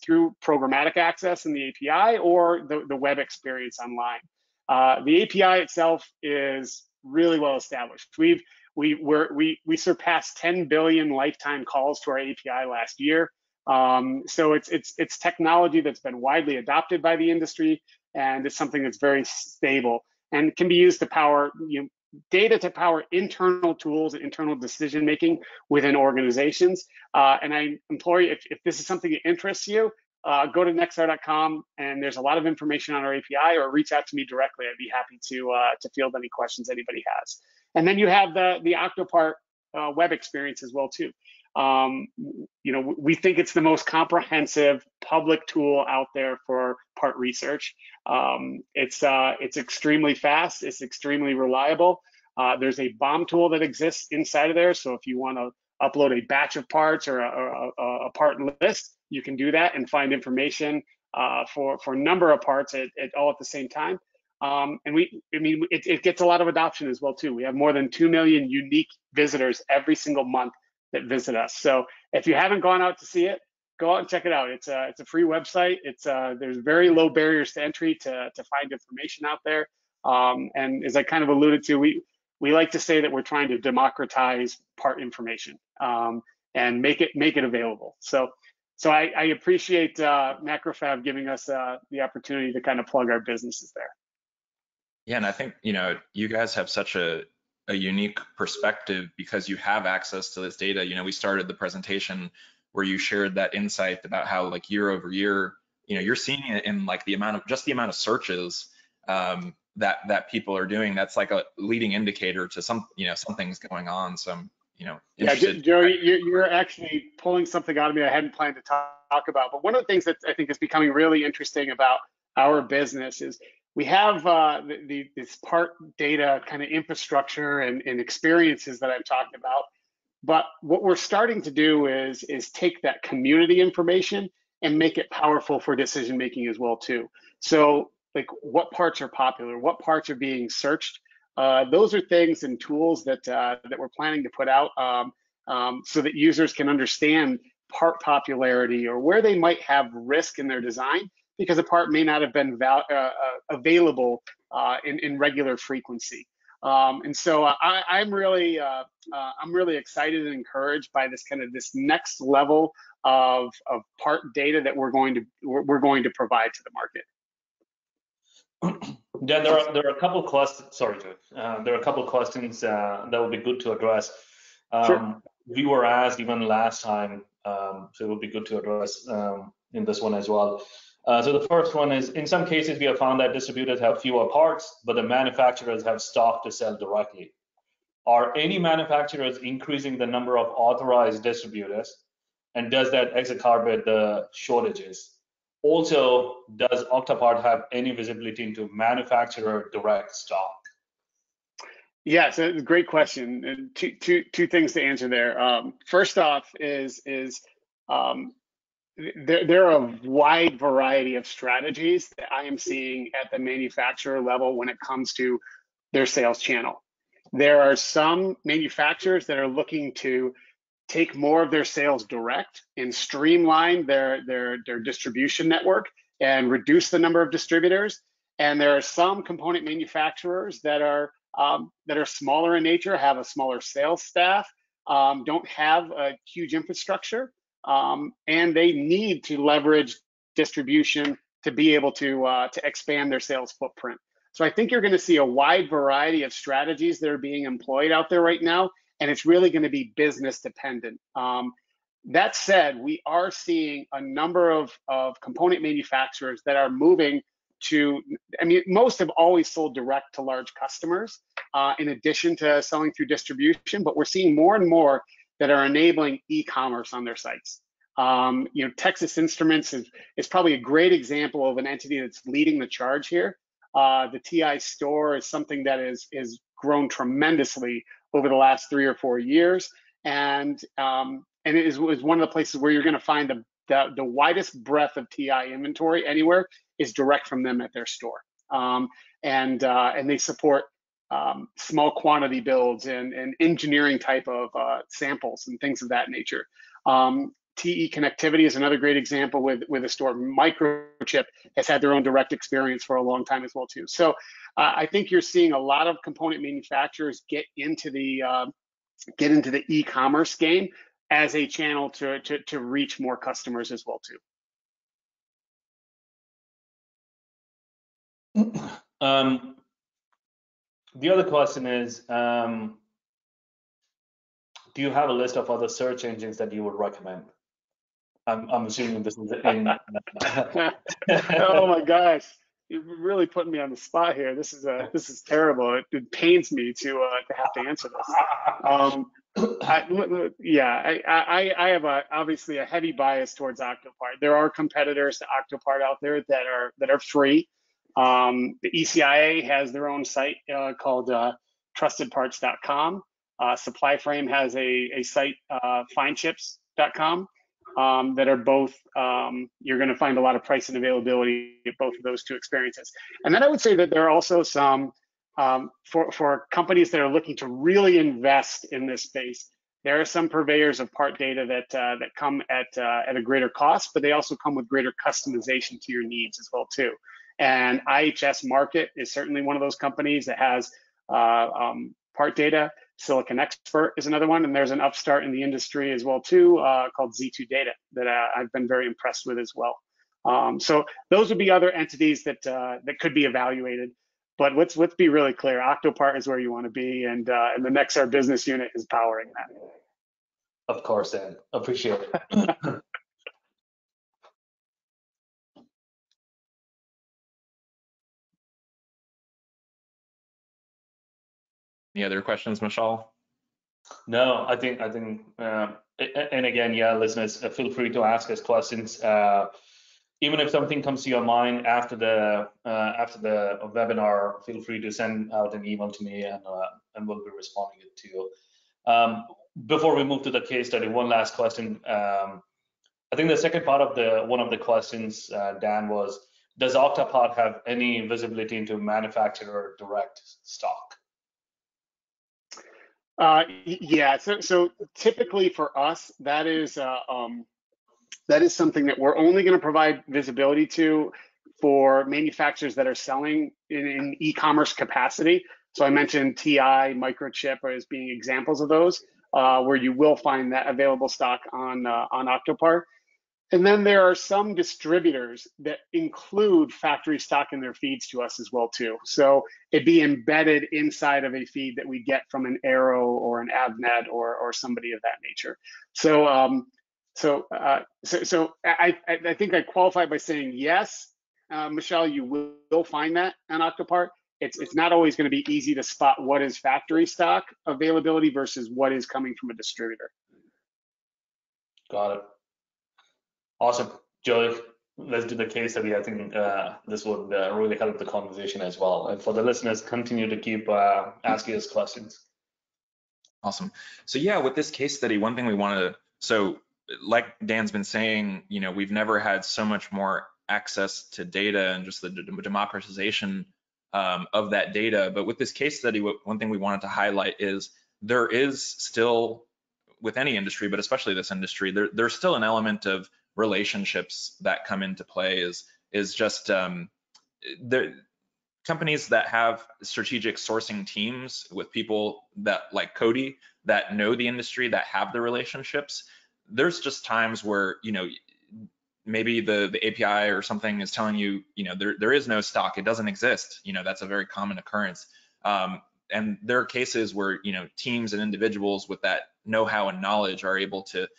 through programmatic access in the API or the web experience online. The API itself is really well established. We surpassed 10 billion lifetime calls to our API last year. So it's technology that's been widely adopted by the industry, and it's something that's very stable and can be used to power data to power internal tools and internal decision making within organizations. And I implore you, if this is something that interests you, go to nexar.com, and there's a lot of information on our API, or reach out to me directly. I'd be happy to field any questions anybody has. And then you have the Octopart web experience as well too. We think it's the most comprehensive public tool out there for part research. It's extremely fast. It's extremely reliable. There's a BOM tool that exists inside of there. So if you want to upload a batch of parts or a part list, you can do that and find information for a number of parts all at the same time. And it gets a lot of adoption as well too. We have more than 2 million unique visitors every single month that visit us. So if you haven't gone out to see it, go out and check it out. It's a free website. There's very low barriers to entry to find information out there. And as I kind of alluded to, we like to say that we're trying to democratize part information and make it available. So I appreciate Macrofab giving us the opportunity to kind of plug our businesses there. Yeah, and I think you guys have such a unique perspective because you have access to this data. We started the presentation where you shared that insight about how like year over year, you're seeing it in like the amount of searches that people are doing. That's like a leading indicator to something's going on. So I'm interested. Yeah, Joey, you're actually pulling something out of me I hadn't planned to talk about. But one of the things that I think is becoming really interesting about our business is we have this part data kind of infrastructure and experiences that I've talked about. But what we're starting to do is take that community information and make it powerful for decision making as well too. So like what parts are popular, what parts are being searched. Those are things and tools that we're planning to put out so that users can understand part popularity or where they might have risk in their design, because a part may not have been available in regular frequency. And so I'm really excited and encouraged by this next level of part data that we're going to provide to the market. Yeah, there are a couple of questions. Sorry, Joe. There are a couple of questions that would be good to address. Sure. We were asked even last time, so it would be good to address in this one as well. So the first one is, in some cases, we have found that distributors have fewer parts, but the manufacturers have stock to sell directly. Are any manufacturers increasing the number of authorized distributors? And does that exacerbate the shortages? Also, does Octopart have any visibility into manufacturer direct stock? Yeah, so it's a great question. And two things to answer there. First off is there are a wide variety of strategies that I am seeing at the manufacturer level when it comes to their sales channel. There are some manufacturers that are looking to take more of their sales direct and streamline their distribution network and reduce the number of distributors. And there are some component manufacturers that are smaller in nature, have a smaller sales staff, don't have a huge infrastructure, and they need to leverage distribution to be able to expand their sales footprint. So I think you're going to see a wide variety of strategies that are being employed out there right now, and it's really going to be business dependent. That said, we are seeing a number of component manufacturers that are moving to, I mean, most have always sold direct to large customers in addition to selling through distribution, but we're seeing more and more that are enabling e-commerce on their sites. Texas Instruments is probably a great example of an entity that's leading the charge here. The TI store is something that is grown tremendously over the last 3 or 4 years, and it is one of the places where you're going to find the widest breadth of TI inventory anywhere is direct from them at their store, and they support small quantity builds and engineering type of samples and things of that nature. TE Connectivity is another great example with a store. Microchip has had their own direct experience for a long time as well too. So I think you're seeing a lot of component manufacturers get into the e-commerce game as a channel to reach more customers as well too. The other question is, do you have a list of other search engines that you would recommend? I'm assuming this is in. Oh my gosh, you're really putting me on the spot here. This is terrible. It pains me to have to answer this. I have obviously a heavy bias towards Octopart. There are competitors to Octopart out there that are free. The ECIA has their own site called trustedparts.com. SupplyFrame has a site, findchips.com. That are both, you're going to find a lot of price and availability at both of those two experiences. And then I would say that there are also some, for companies that are looking to really invest in this space, there are some purveyors of part data that come at a greater cost, but they also come with greater customization to your needs as well too. And IHS Markit is certainly one of those companies that has part data. Silicon Expert is another one, and there's an upstart in the industry as well too called Z2 Data that I've been very impressed with as well. So those would be other entities that could be evaluated. But let's be really clear: Octopart is where you want to be, and the Nexar business unit is powering that. Of course, Dan. Appreciate it. Any other questions, Michelle? No, I think, and again, yeah, listeners, feel free to ask us questions. Even if something comes to your mind after the webinar, feel free to send out an email to me, and we'll be responding to you. Before we move to the case study, one last question. I think the second part of one of the questions, Dan, was, does Octopart have any visibility into manufacturer direct stock? Yeah, so typically for us, that is something that we're only going to provide visibility to for manufacturers that are selling in e-commerce capacity. So I mentioned TI, Microchip as being examples of those, where you will find that available stock on Octopart. And then there are some distributors that include factory stock in their feeds to us as well too. So it'd be embedded inside of a feed that we get from an Arrow or an Avnet or somebody of that nature. So I think I qualify by saying yes, Michelle, you will find that on Octopart. It's not always going to be easy to spot what is factory stock availability versus what is coming from a distributor. Got it. Awesome. Joey, let's do the case study. I think this would really help the conversation as well. And for the listeners, continue to keep asking us questions. Awesome. So yeah, with this case study, one thing we want to, so like Dan's been saying, you know, we've never had so much more access to data and just the democratization of that data. But with this case study, one thing we wanted to highlight is there is still, with any industry, but especially this industry, there's still an element of relationships that come into play. Is just there. Companies that have strategic sourcing teams with people that, like Cody, that know the industry, that have the relationships, there's just times where, you know, maybe the API or something is telling you, you know, there is no stock, it doesn't exist. You know, that's a very common occurrence. And there are cases where, you know, teams and individuals with that know-how and knowledge are able to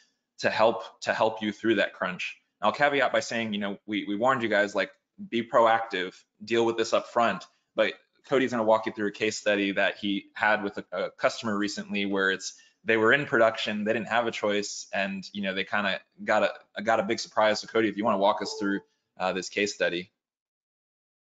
help you through that crunch. I'll caveat by saying, you know, we warned you guys, like, be proactive, deal with this up front. But Cody's going to walk you through a case study that he had with a customer recently, where they were in production, they didn't have a choice, and you know, they kind of got a big surprise. So Cody, if you want to walk us through this case study.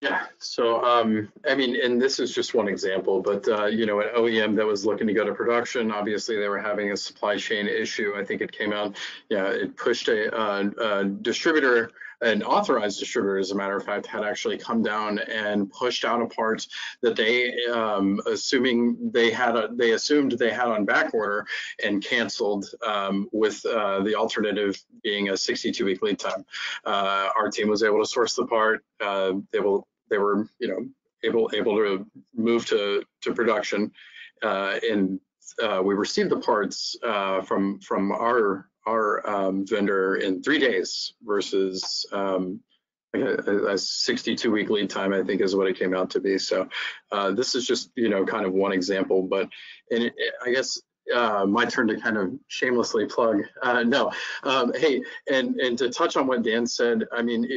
Yeah, so I mean, and this is just one example, but you know, an OEM that was looking to go to production, obviously they were having a supply chain issue. I think it came out, yeah, it pushed a distributor, an authorized distributor, as a matter of fact, had actually come down and pushed out a part that they, assumed they had on back order, and canceled, with the alternative being a 62-week lead time. Our team was able to source the part. They were, you know, able to move to production, and we received the parts from our vendor in 3 days versus a 62-week lead time, I think is what it came out to be. So this is just, you know, kind of one example, but I guess my turn to kind of shamelessly plug. Hey, and to touch on what Dan said, I mean,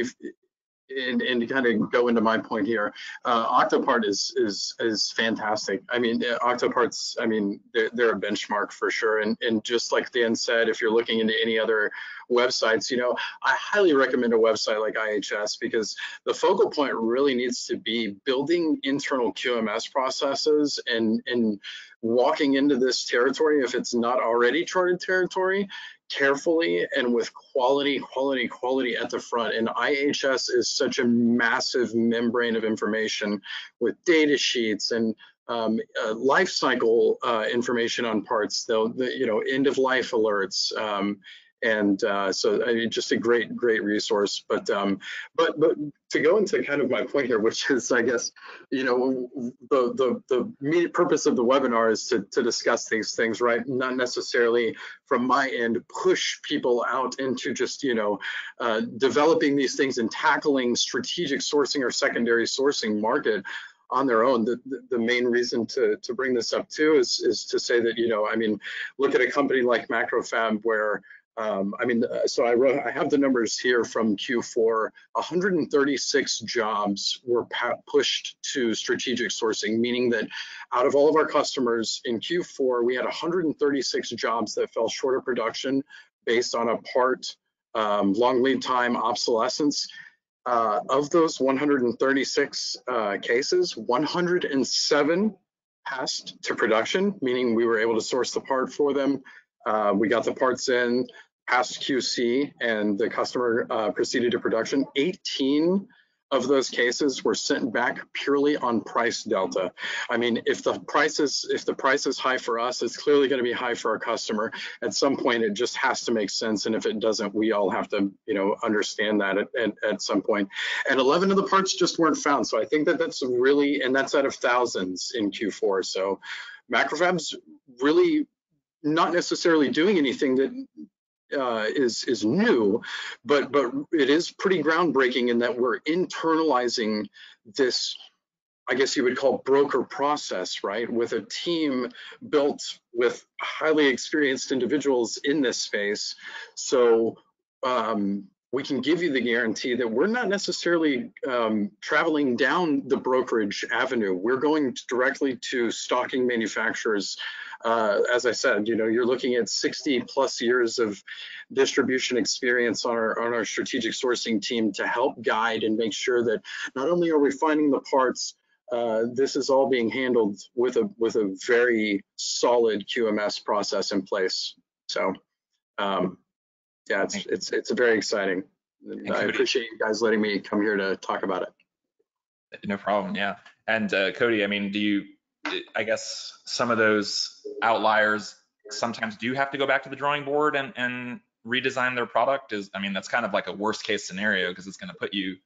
and to kind of go into my point here, Octopart is fantastic. I mean, Octoparts, I mean, they're a benchmark for sure. And just like Dan said, if you're looking into any other websites, you know, I highly recommend a website like IHS, because the focal point really needs to be building internal QMS processes and walking into this territory, if it's not already charted territory, carefully and with quality at the front. And IHS is such a massive membrane of information with data sheets and life cycle information on parts, though, you know, end of life alerts. So I mean, just a great resource. But to go into kind of my point here, which is, I guess, you know, the immediate purpose of the webinar is to discuss these things, right? Not necessarily from my end push people out into just, you know, developing these things and tackling strategic sourcing or secondary sourcing market on their own. The main reason to bring this up too is to say that, you know, I mean, look at a company like Macrofab, where I mean, so I have the numbers here from Q4. 136 jobs were pushed to strategic sourcing, meaning that out of all of our customers in Q4, we had 136 jobs that fell short of production based on a part long lead time obsolescence. Of those 136 cases, 107 passed to production, meaning we were able to source the part for them. We got the parts in, passed QC, and the customer proceeded to production. 18 of those cases were sent back purely on price delta. I mean, if the price is high for us, it's clearly going to be high for our customer. At some point, it just has to make sense, and if it doesn't, we all have to, you know, understand that at some point. And 11 of the parts just weren't found. So I think that's really, and that's out of thousands in Q4. So Macrofab's really not necessarily doing anything that is new, but it is pretty groundbreaking in that we're internalizing this, I guess you would call, broker process, right? With a team built with highly experienced individuals in this space. So we can give you the guarantee that we're not necessarily traveling down the brokerage avenue. We're going directly to stocking manufacturers as I said, you're looking at 60 plus years of distribution experience on our strategic sourcing team to help guide and make sure that not only are we finding the parts, this is all being handled with a very solid QMS process in place. So yeah, it's very exciting. I appreciate you guys letting me come here to talk about it. No problem. Yeah. And Cody, I mean, I guess some of those outliers sometimes do have to go back to the drawing board and redesign their product? I mean, that's kind of like a worst case scenario because it's going to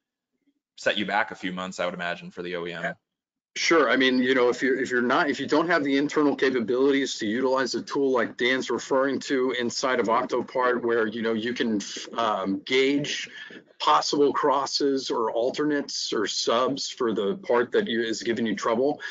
set you back a few months, I would imagine, for the OEM. Yeah. Sure. I mean, if you don't have the internal capabilities to utilize a tool like Dan's referring to inside of Octopart, where you can gauge possible crosses or alternates or subs for the part that is giving you trouble.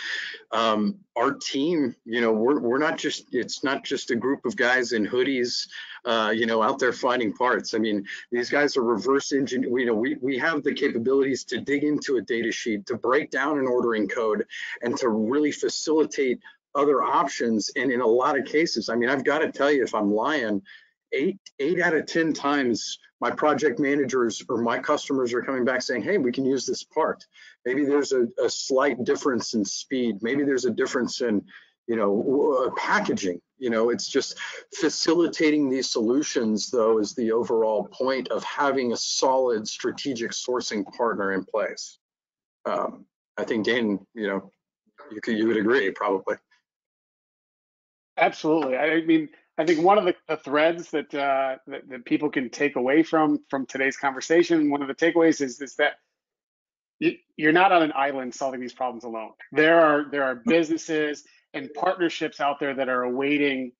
Our team, we're not just, it's not just a group of guys in hoodies, out there finding parts. I mean, these guys are reverse engineering. We have the capabilities to dig into a data sheet, to break down an ordering code, and to really facilitate other options. And in a lot of cases, I mean, I've got to tell you, if I'm lying, 8 out of 10 times my project managers or my customers are coming back saying, hey, we can use this part. Maybe there's a slight difference in speed. Maybe there's a difference in, packaging. It's just facilitating these solutions, though, is the overall point of having a solid strategic sourcing partner in place. I think, Dan, you would agree, probably. Absolutely. I mean, I think one of the threads that people can take away from today's conversation, one of the takeaways is that you're not on an island solving these problems alone. There are businesses and partnerships out there that are awaiting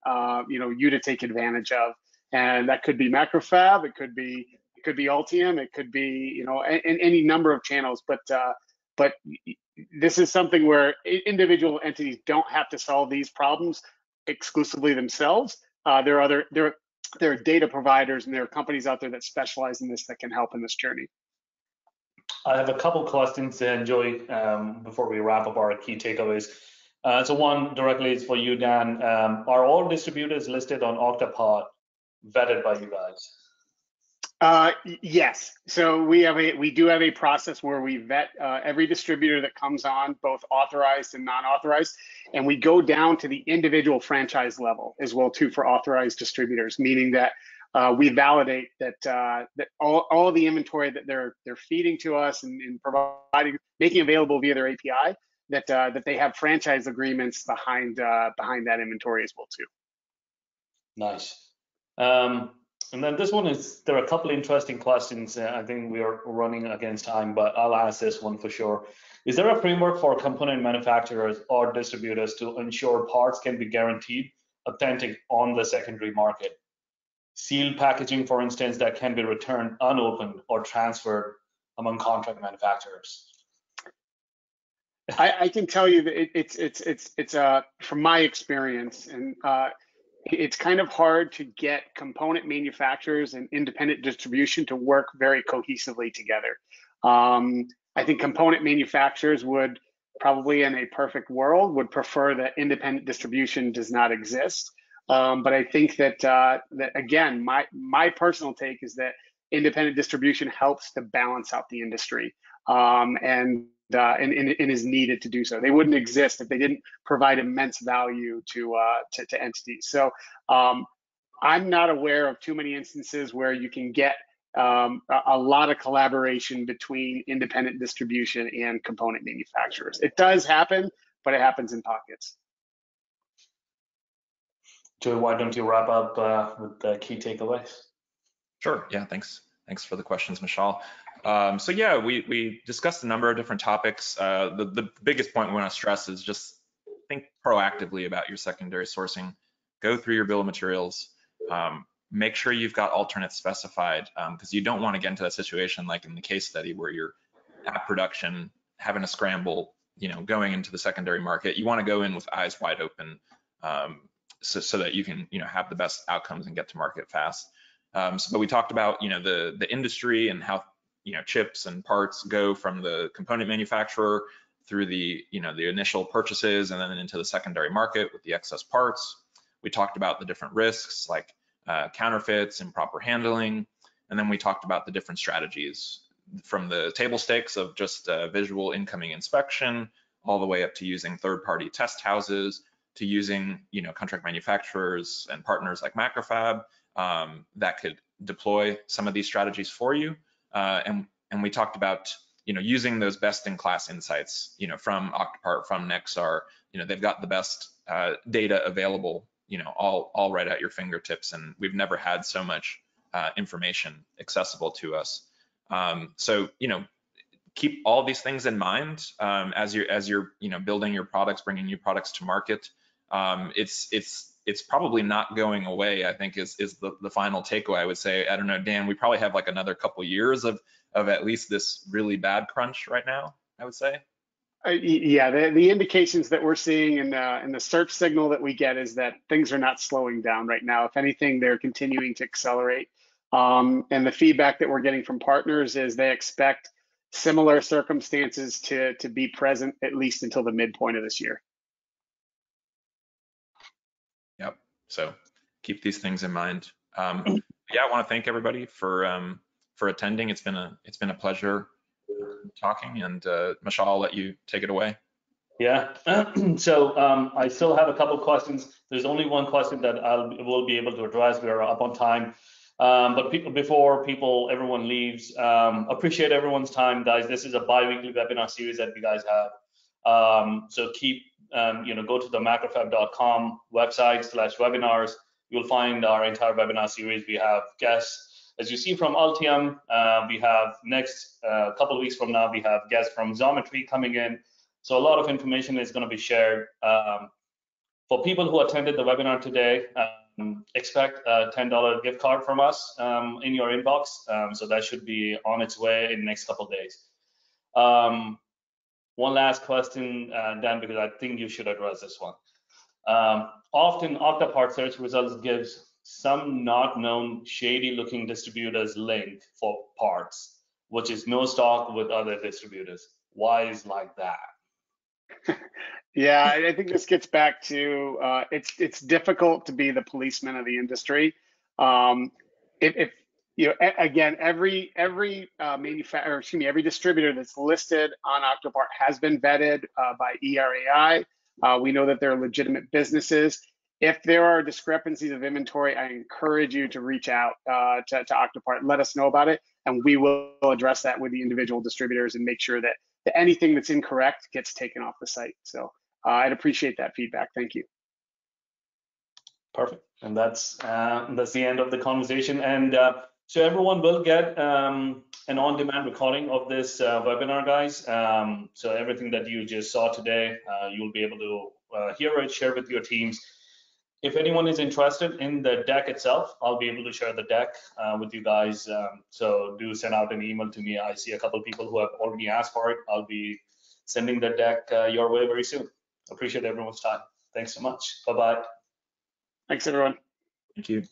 you to take advantage of, and that could be Macrofab, it could be Altium, it could be any number of channels. But this is something where individual entities don't have to solve these problems exclusively themselves. There are data providers and there are companies out there that specialize in this that can help in this journey. I have a couple questions, Joey, before we wrap up our key takeaways. So one directly is for you, Dan. Are all distributors listed on Octopart vetted by you guys? Yes. So we do have a process where we vet every distributor that comes on, both authorized and non-authorized, and we go down to the individual franchise level as well too for authorized distributors, meaning that we validate that all the inventory that they're feeding to us and making available via their API, that they have franchise agreements behind that inventory as well too. Nice. And then this one there are a couple interesting questions. I think we are running against time, but I'll ask this one for sure. Is there a framework for component manufacturers or distributors to ensure parts can be guaranteed authentic on the secondary market? Sealed packaging, for instance, that can be returned unopened or transferred among contract manufacturers. I can tell you that it's from my experience, and it's kind of hard to get component manufacturers and independent distribution to work very cohesively together. I think component manufacturers would probably, in a perfect world, would prefer that independent distribution does not exist. But I think that again, my personal take is that independent distribution helps to balance out the industry, and is needed to do so. They wouldn't exist if they didn't provide immense value to entities. So I'm not aware of too many instances where you can get a lot of collaboration between independent distribution and component manufacturers. It does happen, but it happens in pockets. Joey, why don't you wrap up with the key takeaways? Sure. Yeah. Thanks for the questions, Michelle. So yeah, we discussed a number of different topics. The biggest point we want to stress is just think proactively about your secondary sourcing. Go through your bill of materials. Make sure you've got alternates specified, because you don't want to get into that situation like in the case study where you're at production having a scramble, going into the secondary market. You want to go in with eyes wide open, so that you can have the best outcomes and get to market fast. But we talked about the industry and how chips and parts go from the component manufacturer through the, the initial purchases and then into the secondary market with the excess parts. We talked about the different risks like counterfeits, improper handling, and then we talked about the different strategies from the table stakes of just visual incoming inspection all the way up to using third-party test houses to using, contract manufacturers and partners like Macrofab that could deploy some of these strategies for you. And we talked about, using those best-in-class insights, from Octopart, from Nexar. They've got the best data available, all right at your fingertips, and we've never had so much information accessible to us. So, keep all these things in mind as you're building your products, bringing new products to market. It's probably not going away, I think is the final takeaway. I would say, I don't know, Dan, we probably have like another couple years of at least this really bad crunch right now, I would say. Yeah, the indications that we're seeing in the search signal that we get is that things are not slowing down right now. If anything, they're continuing to accelerate. And the feedback that we're getting from partners is they expect similar circumstances to be present at least until the midpoint of this year. Yep. So keep these things in mind. Yeah, I want to thank everybody for attending. It's been a pleasure talking, and Mashal, I'll let you take it away. Yeah. So I still have a couple of questions. There's only one question that will be able to address. We are up on time. But before everyone leaves, appreciate everyone's time, guys. This is a bi-weekly webinar series that we guys have. So keep, go to the macrofab.com website /webinars. You'll find our entire webinar series. We have guests. As you see from Altium, we have next couple of weeks from now, we have guests from Xometry coming in. So a lot of information is going to be shared. For people who attended the webinar today, expect a $10 gift card from us in your inbox. So that should be on its way in the next couple of days. One last question, Dan, because I think you should address this one. Often Octopart search results gives some not known shady looking distributors link for parts, which is no stock with other distributors. Why is like that? Yeah, I think this gets back to it's difficult to be the policeman of the industry. If again, every manufacturer, every distributor that's listed on Octopart has been vetted by ERAI. We know that they're legitimate businesses. If there are discrepancies of inventory, I encourage you to reach out to Octopart, let us know about it, and we will address that with the individual distributors and make sure that anything that's incorrect gets taken off the site. So I'd appreciate that feedback. Thank you. Perfect. And that's the end of the conversation. And so everyone will get an on-demand recording of this webinar, guys. So everything that you just saw today, you'll be able to hear it, share with your teams. If anyone is interested in the deck itself, I'll be able to share the deck with you guys. So do send out an email to me. I see a couple of people who have already asked for it. I'll be sending the deck your way very soon. Appreciate everyone's time. Thanks so much. Bye-bye. Thanks, everyone. Thank you.